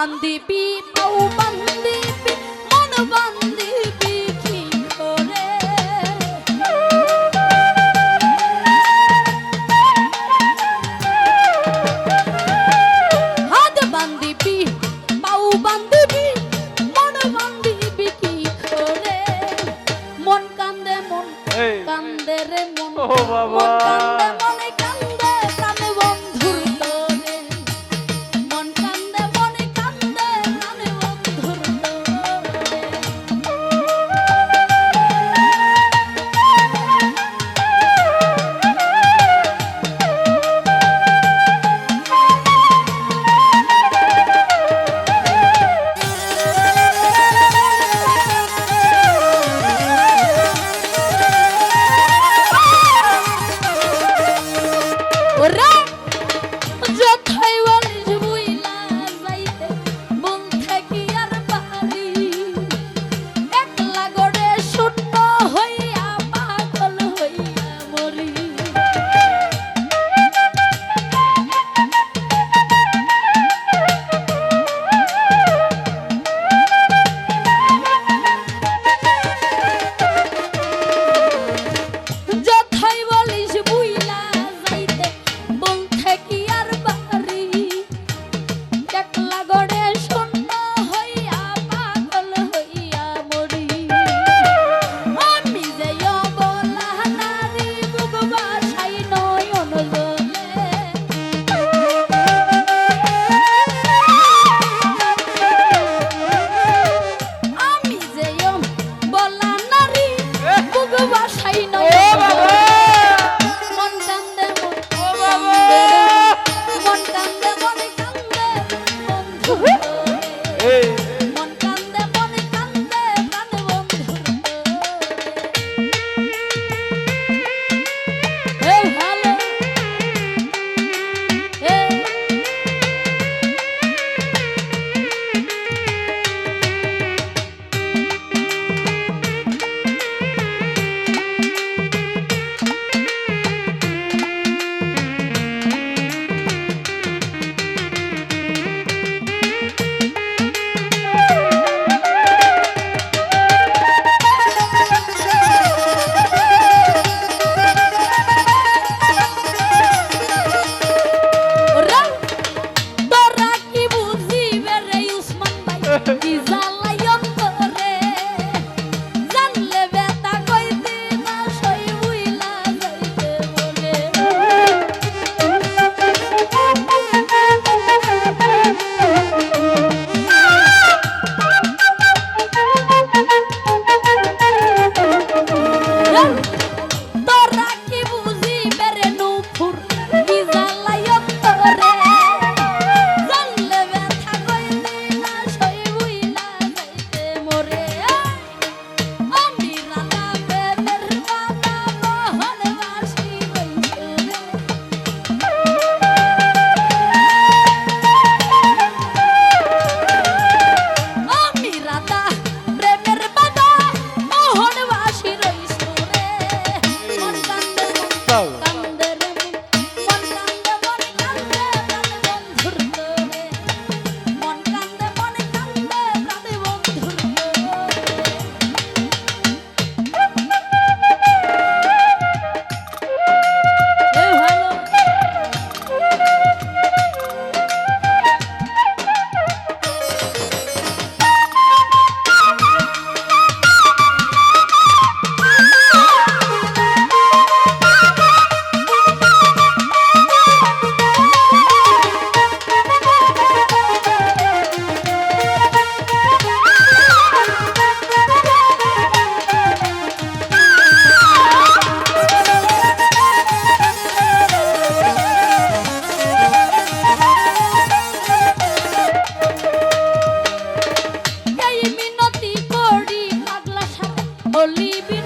বান্দিবি পাও বান্দিবি মন বান্দিবি কি করে হাত বান্দিবি পাও বান্দিবি মন বান্দিবি কি করে মন কান্দে রে মন ও বাবা মনে কান্দে প্রাণে বন্ধুর তোরে মন কান্দে মনে কান্দে প্রাণে বন্ধুর ওরে যথাই বলিস বুইলা যাইতে মন থাকি আর পারি একলা গড়ে শূন্য হইয়া পাগল হইয়া মরি যথাই বলিস বুইলা যাইতে মন থাকি আর বাড়ি একলা গড়ে শূন্য হইয়া পাগল হইয়া মরি আমি যে অবলা নারী বুক বাসাই নয়ন জলে আমি যে অবলা নারী বুক বাসাই নয়ন জলে মন কান্দে মন কান্দে মনে কান্দে বন্ধু মন কান্দে মনে কান্দে প্রাণ বন্ধু হে ভালো হে ওরা তোরা কি বুঝিবে রে উসমান ভাই কি জ্বালাই অন্তরে জানলে ব্যথা কইতে না সই বুইলা যাইতে বলে তোরা কি বুঝিবে রে নুপুর কি জ্বালাই অন্তরে জানলে ব্যথা কইতে না সই বুইলা যাইতে মরে আমি রাধা প্রেমের বাধা মোহন বাসি রইছে আমি রাধা প্রেমের বাধা মোহন বাসি রইছে মন কান্দে কান্দে রে মন কান্দে মনে কান্দে প্রাণ বন্ধুর তোরে মন কান্দে মনে কান্দে প্রাণ বন্ধুর তোরে ভালো এই মিনতি করি পাগলা সাথে বলিবি